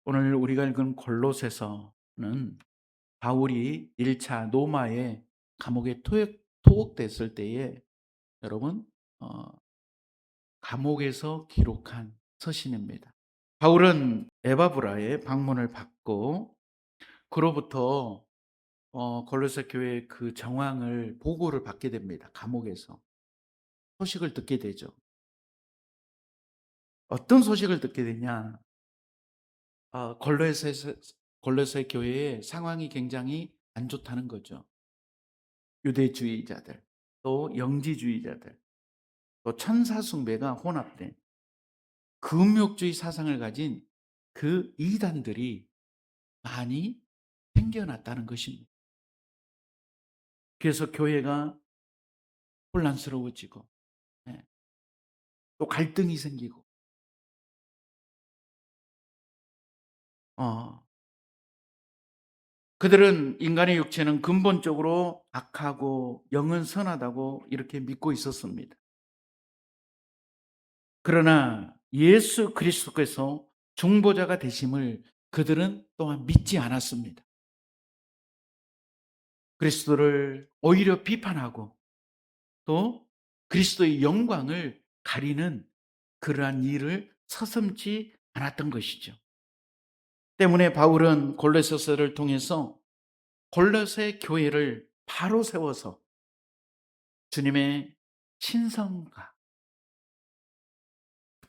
오늘 우리가 읽은 골로새서는 바울이 1차 로마의 감옥에 투옥됐을 때에 여러분 어 감옥에서 기록한 서신입니다. 바울은 에바브라의 방문을 받고 그로부터 골로새 교회의 그 정황을 보고를 받게 됩니다. 감옥에서 소식을 듣게 되죠. 어떤 소식을 듣게 되냐? 골로새 교회의 상황이 굉장히 안 좋다는 거죠. 유대주의자들, 또 영지주의자들, 또 천사 숭배가 혼합된 금욕주의 사상을 가진 그 이단들이 많이 생겨났다는 것입니다. 그래서 교회가 혼란스러워지고, 예, 또 갈등이 생기고, 어, 그들은 인간의 육체는 근본적으로 악하고 영은 선하다고 이렇게 믿고 있었습니다. 그러나 예수 그리스도께서 중보자가 되심을 그들은 또한 믿지 않았습니다. 그리스도를 오히려 비판하고 또 그리스도의 영광을 가리는 그러한 일을 서슴지 않았던 것이죠. 때문에 바울은 골로새서를 통해서 골로새 교회를 바로 세워서 주님의 신성과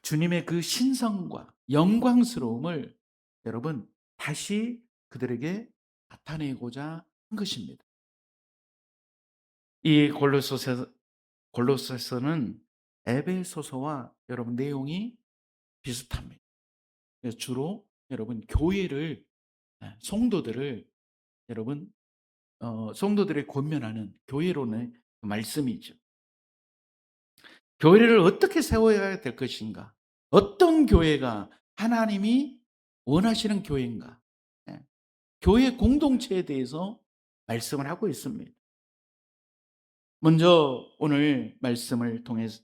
주님의 그 신성과 영광스러움을 여러분 다시 그들에게 나타내고자 한 것입니다. 이 골로새서는 에베소서와 여러분 내용이 비슷합니다. 그래서 주로 여러분 교회를 성도들을 여러분 성도들의 권면하는 교회론의 말씀이죠. 교회를 어떻게 세워야 될 것인가? 어떤 교회가 하나님이 원하시는 교회인가? 예, 교회 공동체에 대해서 말씀을 하고 있습니다. 먼저 오늘 말씀을 통해서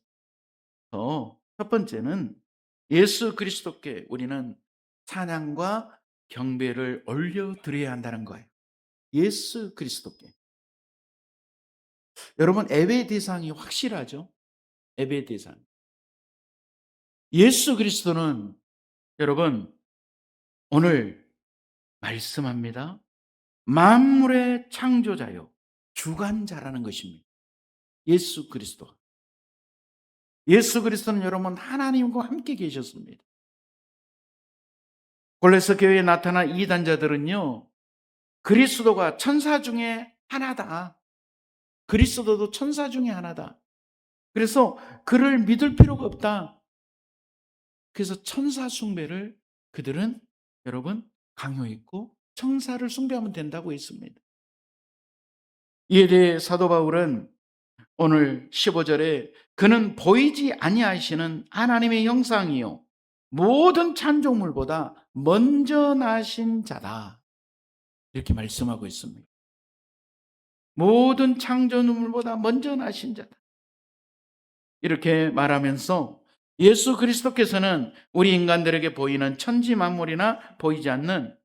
첫 번째는 예수 그리스도께 우리는 찬양과 경배를 올려드려야 한다는 거예요. 예수 그리스도께. 여러분 예배 대상이 확실하죠? 예배 대상. 예수 그리스도는 여러분 오늘 말씀합니다. 만물의 창조자요 주관자라는 것입니다. 예수 그리스도. 예수 그리스도는 여러분 하나님과 함께 계셨습니다. 골로새 교회에 나타난 이단자들은요. 그리스도가 천사 중에 하나다. 그리스도도 천사 중에 하나다. 그래서 그를 믿을 필요가 없다. 그래서 천사 숭배를 그들은 여러분 강요했고 천사를 숭배하면 된다고 했습니다. 이에 대해 사도 바울은 오늘 15절에 그는 보이지 아니하시는 하나님의 형상이요 모든 찬조물보다 먼저 나신 자다. 이렇게 말씀하고 있습니다. 모든 창조물보다 먼저 나신 자다. 이렇게 말하면서 예수 그리스도께서는 우리 인간들에게 보이는 천지 만물이나 보이지 않는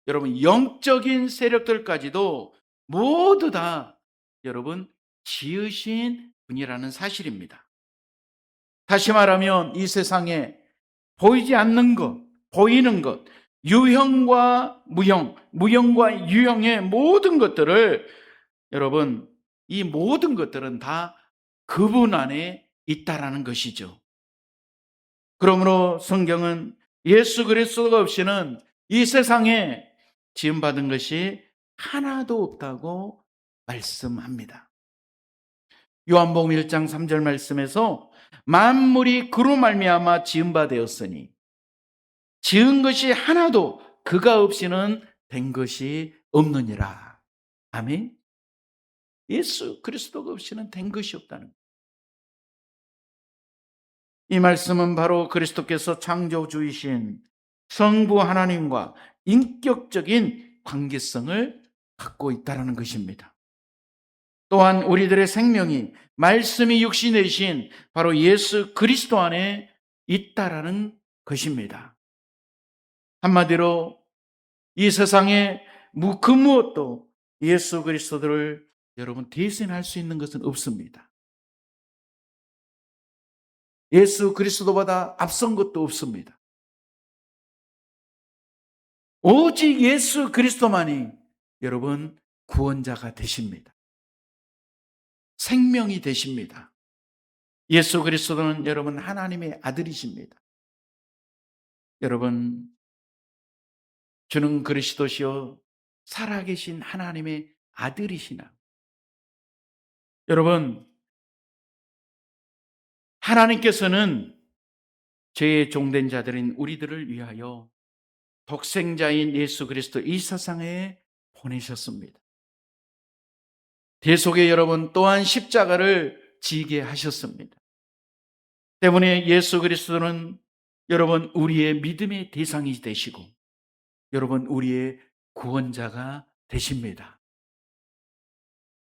여러분 영적인 세력들까지도 모두 다 여러분 지으신 분이라는 사실입니다. 다시 말하면 이 세상에 보이지 않는 것, 보이는 것, 유형과 무형, 무형과 유형의 모든 것들을 여러분 이 모든 것들은 다 그분 안에 있다라는 것이죠. 그러므로 성경은 예수 그리스도가 없이는 이 세상에 지음받은 것이 하나도 없다고 말씀합니다. 요한복음 1장 3절 말씀에서 만물이 그로 말미암아 지음바 되었으니 지은 것이 하나도 그가 없이는 된 것이 없느니라. 아멘. 예수 그리스도가 없이는 된 것이 없다는 거예요. 이 말씀은 바로 그리스도께서 창조주이신 성부 하나님과 인격적인 관계성을 갖고 있다는 것입니다. 또한 우리들의 생명이 말씀이 육신이 되신 바로 예수 그리스도 안에 있다라는 것입니다. 한마디로 이 세상에 그 무엇도 예수 그리스도를 여러분 대신할 수 있는 것은 없습니다. 예수 그리스도보다 앞선 것도 없습니다. 오직 예수 그리스도만이 여러분 구원자가 되십니다. 생명이 되십니다. 예수 그리스도는 여러분 하나님의 아들이십니다. 여러분, 주는 그리스도시요 살아계신 하나님의 아들이시나. 여러분, 하나님께서는 죄의 종된 자들인 우리들을 위하여 독생자인 예수 그리스도 이 세상에 보내셨습니다. 대속의 여러분 또한 십자가를 지게 하셨습니다. 때문에 예수 그리스도는 여러분 우리의 믿음의 대상이 되시고 여러분 우리의 구원자가 되십니다.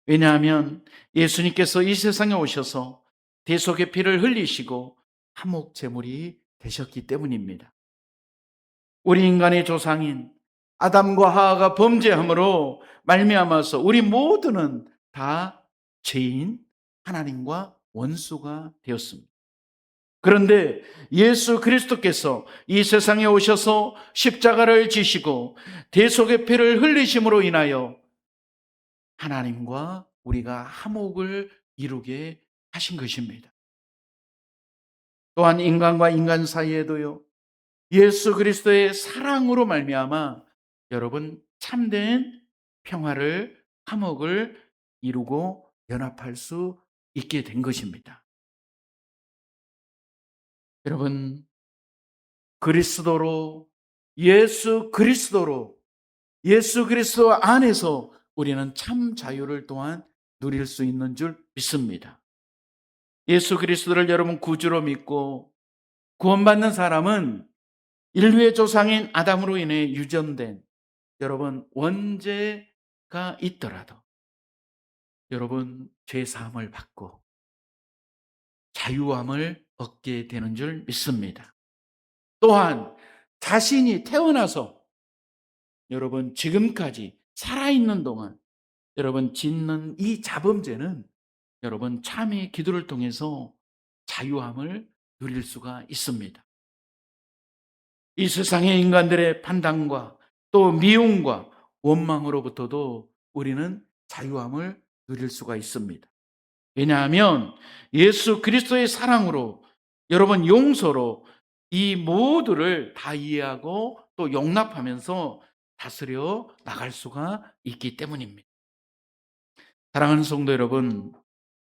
왜냐하면 예수님께서 이 세상에 오셔서 대속의 피를 흘리시고 화목 제물이 되셨기 때문입니다. 우리 인간의 조상인 아담과 하와가 범죄함으로 말미암아서 우리 모두는 다 죄인, 하나님과 원수가 되었습니다. 그런데 예수 그리스도께서 이 세상에 오셔서 십자가를 지시고 대속의 피를 흘리심으로 인하여 하나님과 우리가 화목을 이루게 하신 것입니다. 또한 인간과 인간 사이에도요, 예수 그리스도의 사랑으로 말미암아 여러분 참된 평화를, 화목을 이루고 연합할 수 있게 된 것입니다. 여러분, 그리스도로, 예수 그리스도로, 예수 그리스도 안에서 우리는 참 자유를 또한 누릴 수 있는 줄 믿습니다. 예수 그리스도를 여러분 구주로 믿고 구원받는 사람은 인류의 조상인 아담으로 인해 유전된 여러분 원죄가 있더라도 여러분 죄 사함을 받고 자유함을 얻게 되는 줄 믿습니다. 또한 자신이 태어나서 여러분 지금까지 살아있는 동안 여러분 짓는 이 자범죄는 여러분 참의 기도를 통해서 자유함을 누릴 수가 있습니다. 이 세상의 인간들의 판단과 또 미움과 원망으로부터도 우리는 자유함을 누릴 수가 있습니다. 왜냐하면 예수 그리스도의 사랑으로 여러분 용서로 이 모두를 다 이해하고 또 용납하면서 다스려 나갈 수가 있기 때문입니다. 사랑하는 성도 여러분,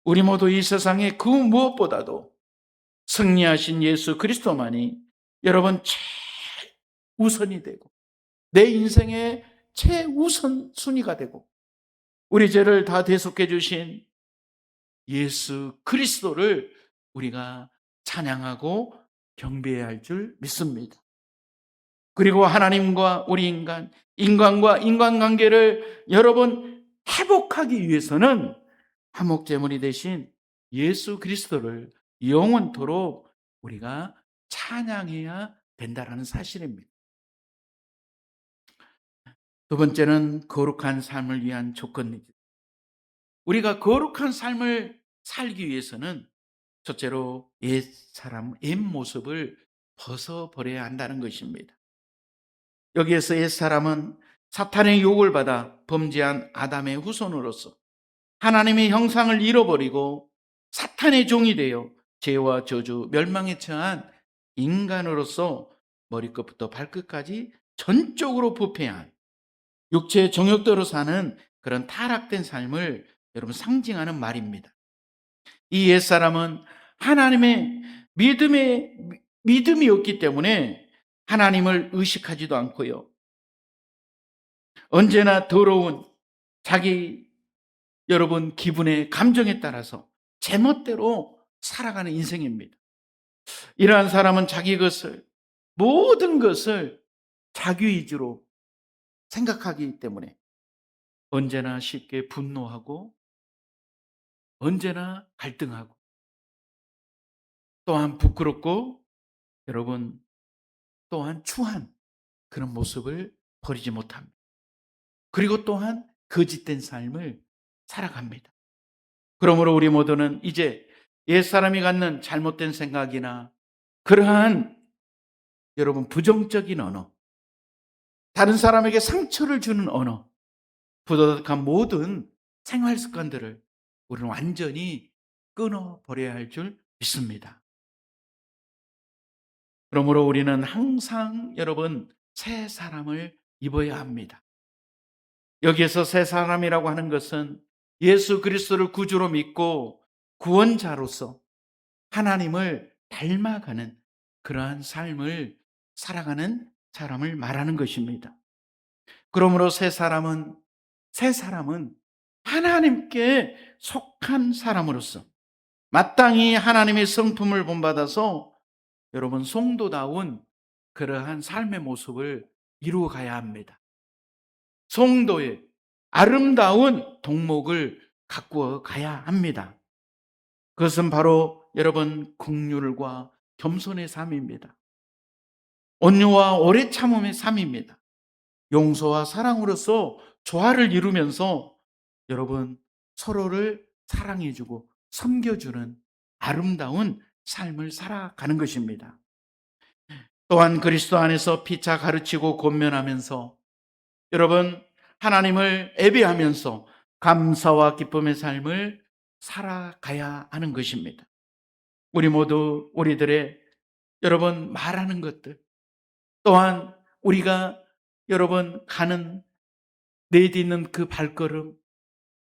우리 모두 이 세상에 그 무엇보다도 승리하신 예수 그리스도만이 여러분 최우선이 되고 내 인생의 최우선 순위가 되고 우리 죄를 다 대속해 주신 예수 그리스도를 우리가 찬양하고 경배해야 할 줄 믿습니다. 그리고 하나님과 우리 인간과 인간관계를 여러분 회복하기 위해서는 화목제물이 되신 예수 그리스도를 영원토록 우리가 찬양해야 된다는 사실입니다. 두 번째는 거룩한 삶을 위한 조건입니다. 우리가 거룩한 삶을 살기 위해서는 첫째로 옛 모습을 벗어버려야 한다는 것입니다. 여기에서 옛사람은 사탄의 유혹을 받아 범죄한 아담의 후손으로서 하나님의 형상을 잃어버리고 사탄의 종이 되어 죄와 저주, 멸망에 처한 인간으로서 머리끝부터 발끝까지 전적으로 부패한 육체의 정욕대로 사는 그런 타락된 삶을 여러분 상징하는 말입니다. 이 옛사람은 하나님의 믿음이 없기 때문에 하나님을 의식하지도 않고요. 언제나 더러운 자기 여러분 기분의 감정에 따라서 제멋대로 살아가는 인생입니다. 이러한 사람은 모든 것을 자기 위주로 생각하기 때문에 언제나 쉽게 분노하고 언제나 갈등하고 또한 부끄럽고 여러분 또한 추한 그런 모습을 버리지 못합니다. 그리고 또한 거짓된 삶을 살아갑니다. 그러므로 우리 모두는 이제 옛사람이 갖는 잘못된 생각이나 그러한 여러분 부정적인 언어, 다른 사람에게 상처를 주는 언어, 부도덕한 모든 생활 습관들을 우리는 완전히 끊어버려야 할 줄 믿습니다. 그러므로 우리는 항상 여러분 새 사람을 입어야 합니다. 여기에서 새 사람이라고 하는 것은 예수 그리스도를 구주로 믿고 구원자로서 하나님을 닮아가는 그러한 삶을 살아가는 사람을 말하는 것입니다. 그러므로 새 사람은 하나님께 속한 사람으로서 마땅히 하나님의 성품을 본받아서 여러분 성도다운 그러한 삶의 모습을 이루어가야 합니다. 성도의 아름다운 동목을 가꾸어 가야 합니다. 그것은 바로 여러분 긍휼과 겸손의 삶입니다. 온유와 오래 참음의 삶입니다. 용서와 사랑으로서 조화를 이루면서 여러분 서로를 사랑해주고 섬겨주는 아름다운 삶을 살아가는 것입니다. 또한 그리스도 안에서 피차 가르치고 권면하면서 여러분 하나님을 예배하면서 감사와 기쁨의 삶을 살아가야 하는 것입니다. 우리 모두 우리들의 여러분 말하는 것들, 또한 우리가 여러분 가는 내딛는 그 발걸음,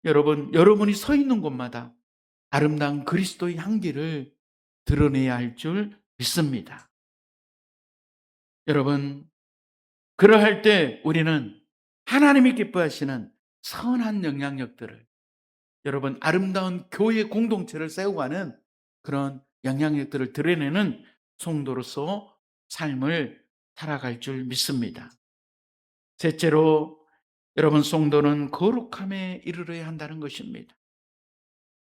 여러분이 서 있는 곳마다 아름다운 그리스도의 향기를 드러내야 할 줄 믿습니다. 여러분, 그러할 때 우리는 하나님이 기뻐하시는 선한 영향력들을 여러분 아름다운 교회 공동체를 세워가는 그런 영향력들을 드러내는 성도로서 삶을 살아갈 줄 믿습니다. 셋째로 여러분 성도는 거룩함에 이르러야 한다는 것입니다.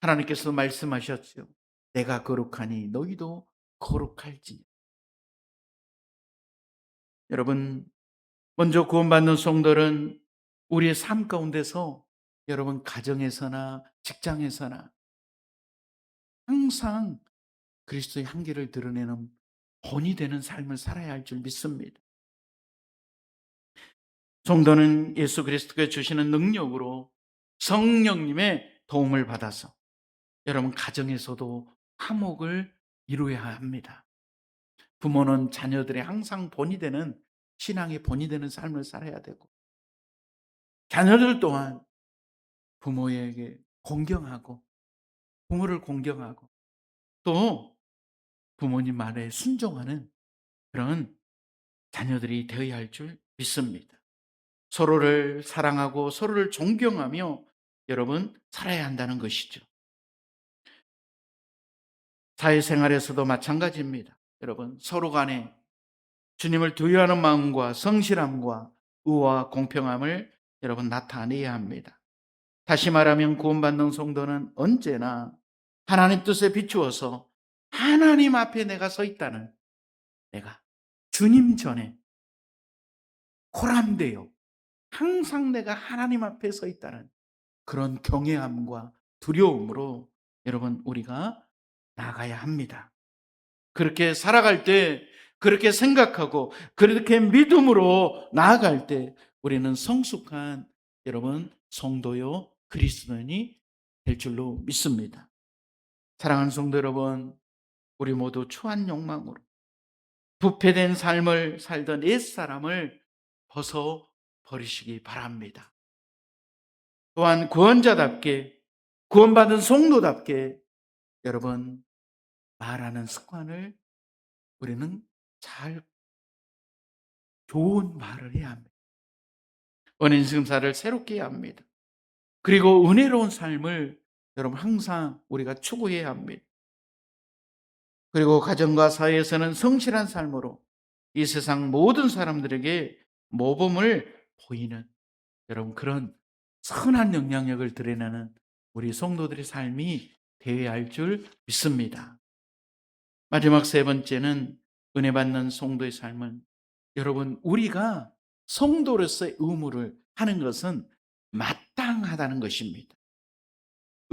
하나님께서 말씀하셨죠. 내가 거룩하니 너희도 거룩할지니. 여러분 먼저 구원받는 성도는 우리의 삶 가운데서 여러분 가정에서나 직장에서나 항상 그리스도의 향기를 드러내는 본이 되는 삶을 살아야 할 줄 믿습니다. 성도는 예수 그리스도가 주시는 능력으로 성령님의 도움을 받아서 여러분 가정에서도 화목을 이루어야 합니다. 부모는 자녀들의 항상 본이 되는 신앙의 본이 되는 삶을 살아야 되고 자녀들 또한 부모에게 공경하고 부모를 공경하고 또 부모님 말에 순종하는 그런 자녀들이 되어야 할 줄 믿습니다. 서로를 사랑하고 서로를 존경하며 여러분 살아야 한다는 것이죠. 사회생활에서도 마찬가지입니다. 여러분 서로 간에 주님을 두려워하는 마음과 성실함과 의와 공평함을 여러분 나타내야 합니다. 다시 말하면 구원받는 성도는 언제나 하나님 뜻에 비추어서 하나님 앞에 내가 서 있다는, 내가 주님 전에 코람되어 항상 내가 하나님 앞에 서 있다는 그런 경외함과 두려움으로 여러분 우리가 나가야 합니다. 그렇게 살아갈 때, 그렇게 생각하고 그렇게 믿음으로 나아갈 때 우리는 성숙한 여러분 성도요 그리스도인이 될 줄로 믿습니다. 사랑하는 성도 여러분, 우리 모두 추한 욕망으로 부패된 삶을 살던 옛사람을 벗어 버리시기 바랍니다. 또한 구원자답게, 구원받은 성도답게 여러분 말하는 습관을 우리는 잘 좋은 말을 해야 합니다. 은인승사를 새롭게 해야 합니다. 그리고 은혜로운 삶을 여러분 항상 우리가 추구해야 합니다. 그리고 가정과 사회에서는 성실한 삶으로 이 세상 모든 사람들에게 모범을 보이는 여러분 그런 선한 영향력을 드러내는 우리 성도들의 삶이 되어야 할 줄 믿습니다. 마지막 세 번째는 은혜 받는 성도의 삶은 여러분 우리가 성도로서의 의무를 하는 것은 마땅하다는 것입니다.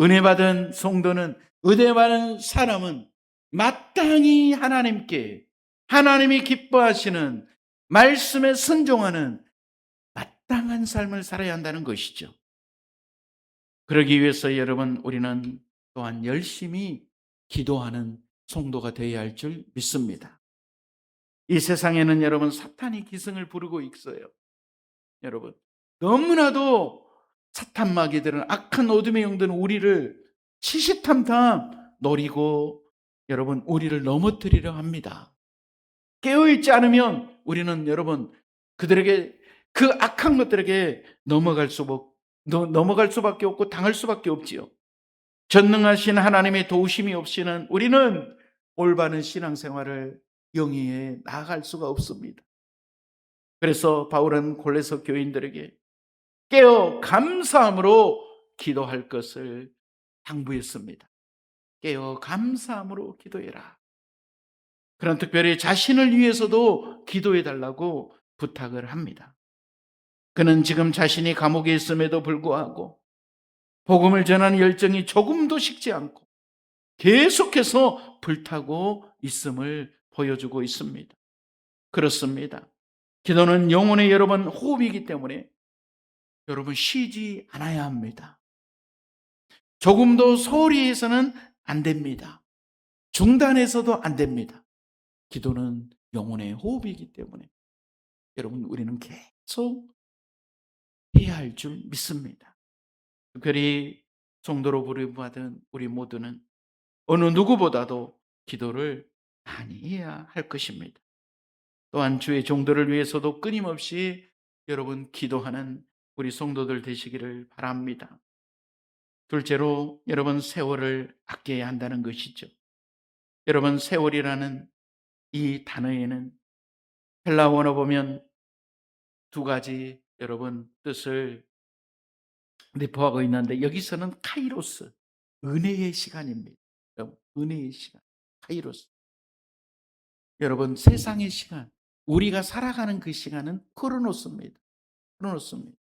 은혜 받은 성도는, 은혜 받은 사람은 마땅히 하나님께, 하나님이 기뻐하시는 말씀에 순종하는 마땅한 삶을 살아야 한다는 것이죠. 그러기 위해서 여러분, 우리는 또한 열심히 기도하는 성도가 되어야 할 줄 믿습니다. 이 세상에는 여러분, 사탄이 기승을 부르고 있어요. 여러분, 너무나도 사탄 마귀들은, 악한 어둠의 영들은 우리를 시시탐탐 노리고 여러분, 우리를 넘어뜨리려 합니다. 깨어있지 않으면 우리는 여러분, 그들에게, 그 악한 것들에게 넘어갈 수밖에 없고 당할 수밖에 없지요. 전능하신 하나님의 도우심이 없이는 우리는 올바른 신앙생활을 영위해 나아갈 수가 없습니다. 그래서 바울은 골로새 교인들에게 깨어 감사함으로 기도할 것을 당부했습니다. 깨어 감사함으로 기도해라. 그런 특별히 자신을 위해서도 기도해 달라고 부탁을 합니다. 그는 지금 자신이 감옥에 있음에도 불구하고 복음을 전하는 열정이 조금도 식지 않고 계속해서 불타고 있음을 보여주고 있습니다. 그렇습니다. 기도는 영혼의 여러분 호흡이기 때문에 여러분 쉬지 않아야 합니다. 조금도 소홀히 해서는 안 됩니다. 중단해서도 안 됩니다. 기도는 영혼의 호흡이기 때문에 여러분, 우리는 계속 해야 할 줄 믿습니다. 특별히 성도로 부름받은 우리 모두는 어느 누구보다도 기도를 많이 해야 할 것입니다. 또한 주의 종도를 위해서도 끊임없이 여러분 기도하는 우리 성도들 되시기를 바랍니다. 둘째로 여러분, 세월을 아껴야 한다는 것이죠. 여러분, 세월이라는 이 단어에는 헬라 원어 보면 두 가지 여러분 뜻을 내포하고 있는데, 여기서는 카이로스, 은혜의 시간입니다. 여러분, 은혜의 시간, 카이로스. 여러분, 세상의 시간, 우리가 살아가는 그 시간은 크로노스입니다. 크로노스입니다.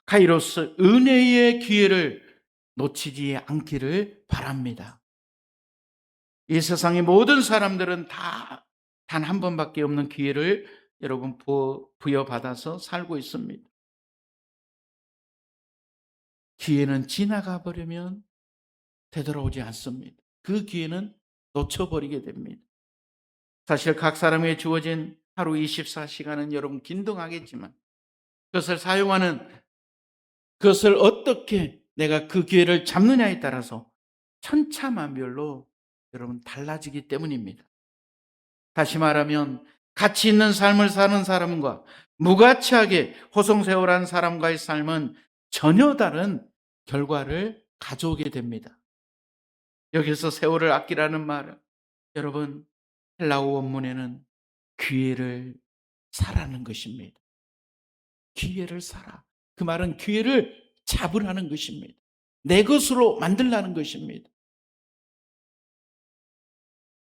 카이로스, 은혜의 기회를 놓치지 않기를 바랍니다. 이 세상의 모든 사람들은 다 단 한 번밖에 없는 기회를 여러분 부여받아서 살고 있습니다. 기회는 지나가 버리면 되돌아오지 않습니다. 그 기회는 놓쳐버리게 됩니다. 사실 각 사람에게 주어진 하루 24시간은 여러분 긴등하겠지만, 그것을 사용하는, 그것을 어떻게 내가 그 기회를 잡느냐에 따라서 천차만별로 여러분 달라지기 때문입니다. 다시 말하면 가치 있는 삶을 사는 사람과 무가치하게 호송세월한 사람과의 삶은 전혀 다른 결과를 가져오게 됩니다. 여기서 세월을 아끼라는 말은 여러분, 헬라어 원문에는 기회를 사라는 것입니다. 기회를 사라. 그 말은 기회를 잡으라는 것입니다. 내 것으로 만들라는 것입니다.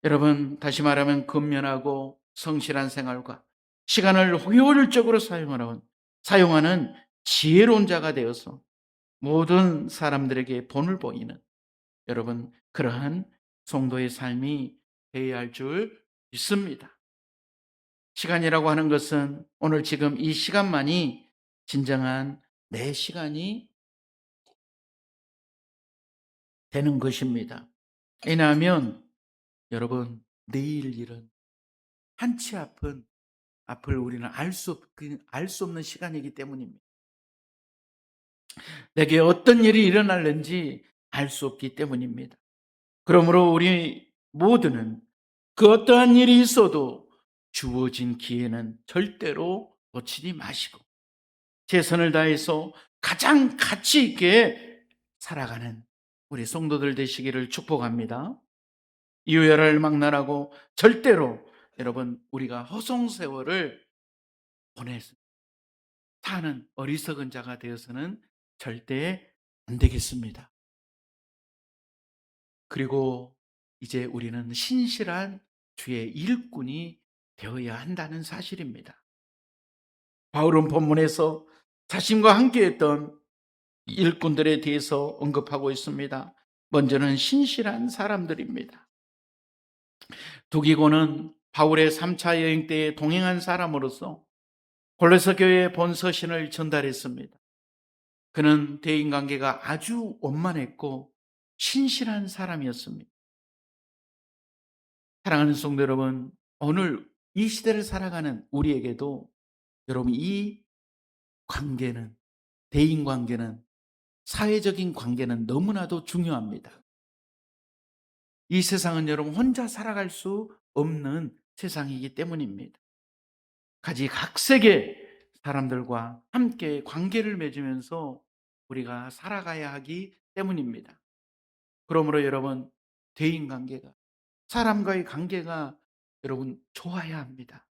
여러분, 다시 말하면 근면하고 성실한 생활과 시간을 효율적으로 사용하는 지혜로운 자가 되어서 모든 사람들에게 본을 보이는 여러분, 그러한 성도의 삶이 되어야 할 줄 믿습니다. 시간이라고 하는 것은 오늘 지금 이 시간만이 진정한 내 시간이 되는 것입니다. 왜냐하면 여러분, 내일 일은 한치 앞을 우리는 알 수 없는 시간이기 때문입니다. 내게 어떤 일이 일어날는지 알 수 없기 때문입니다. 그러므로 우리 모두는 그 어떠한 일이 있어도 주어진 기회는 절대로 놓치지 마시고 최선을 다해서 가장 가치 있게 살아가는 우리 성도들 되시기를 축복합니다. 이유열을 막론하고 절대로 여러분, 우리가 허송세월을 보내서 사는 어리석은 자가 되어서는 절대 안 되겠습니다. 그리고 이제 우리는 신실한 주의 일꾼이 되어야 한다는 사실입니다. 바울은 본문에서 자신과 함께했던 일꾼들에 대해서 언급하고 있습니다. 먼저는 신실한 사람들입니다. 두기고는 바울의 3차 여행 때에 동행한 사람으로서 골로새 교회에 본 서신을 전달했습니다. 그는 대인관계가 아주 원만했고 신실한 사람이었습니다. 사랑하는 성도 여러분, 오늘 이 시대를 살아가는 우리에게도 여러분 이 관계는, 대인관계는, 사회적인 관계는 너무나도 중요합니다. 이 세상은 여러분 혼자 살아갈 수 없는 세상이기 때문입니다. 각색의 사람들과 함께 관계를 맺으면서 우리가 살아가야 하기 때문입니다. 그러므로 여러분, 대인관계가, 사람과의 관계가 여러분 좋아야 합니다.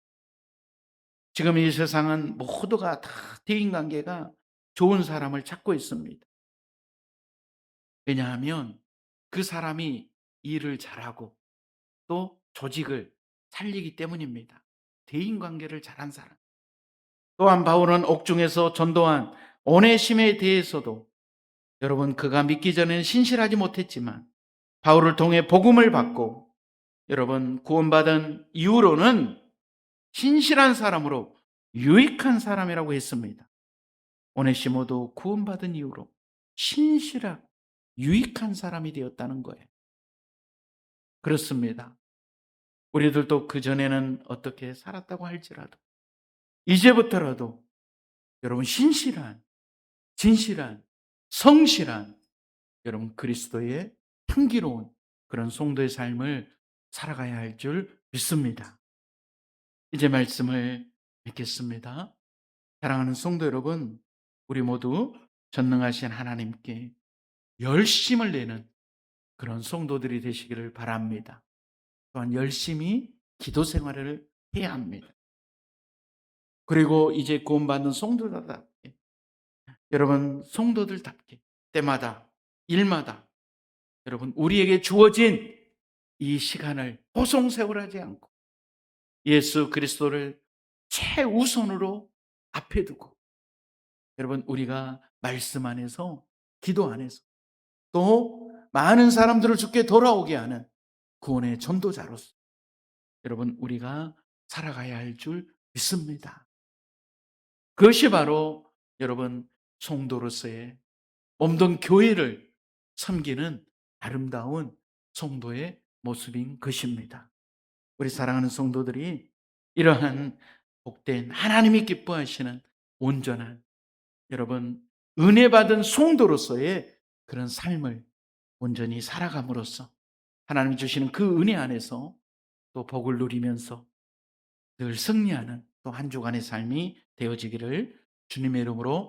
지금 이 세상은 모두가 다 대인관계가 좋은 사람을 찾고 있습니다. 왜냐하면 그 사람이 일을 잘하고 또 조직을 살리기 때문입니다. 대인관계를 잘한 사람. 또한 바울은 옥중에서 전도한 오네심에 대해서도 여러분 그가 믿기 전에는 신실하지 못했지만 바울을 통해 복음을 받고 여러분 구원받은 이후로는 신실한 사람으로 유익한 사람이라고 했습니다. 오네시모도 구원받은 이후로 신실하고 유익한 사람이 되었다는 거예요. 그렇습니다. 우리들도 그전에는 어떻게 살았다고 할지라도 이제부터라도 여러분 신실한, 진실한, 성실한 여러분 그리스도의 향기로운 그런 성도의 삶을 살아가야 할 줄 믿습니다. 이제 말씀을 맺겠습니다. 사랑하는 성도 여러분, 우리 모두 전능하신 하나님께 열심을 내는 그런 성도들이 되시기를 바랍니다. 또한 열심히 기도 생활을 해야 합니다. 그리고 이제 구원받는 성도들답게 여러분 성도들답게 때마다 일마다 여러분 우리에게 주어진 이 시간을 호송세월하지 않고 예수 그리스도를 최우선으로 앞에 두고 여러분 우리가 말씀 안에서 기도 안에서 또 많은 사람들을 주께 돌아오게 하는 구원의 전도자로서 여러분 우리가 살아가야 할 줄 믿습니다. 그것이 바로 여러분 성도로서의 몸된 교회를 섬기는 아름다운 성도의 모습인 것입니다. 우리 사랑하는 성도들이 이러한 복된 하나님이 기뻐하시는 온전한 여러분 은혜 받은 성도로서의 그런 삶을 온전히 살아감으로써 하나님 주시는 그 은혜 안에서 또 복을 누리면서 늘 승리하는 또 한 주간의 삶이 되어지기를 주님의 이름으로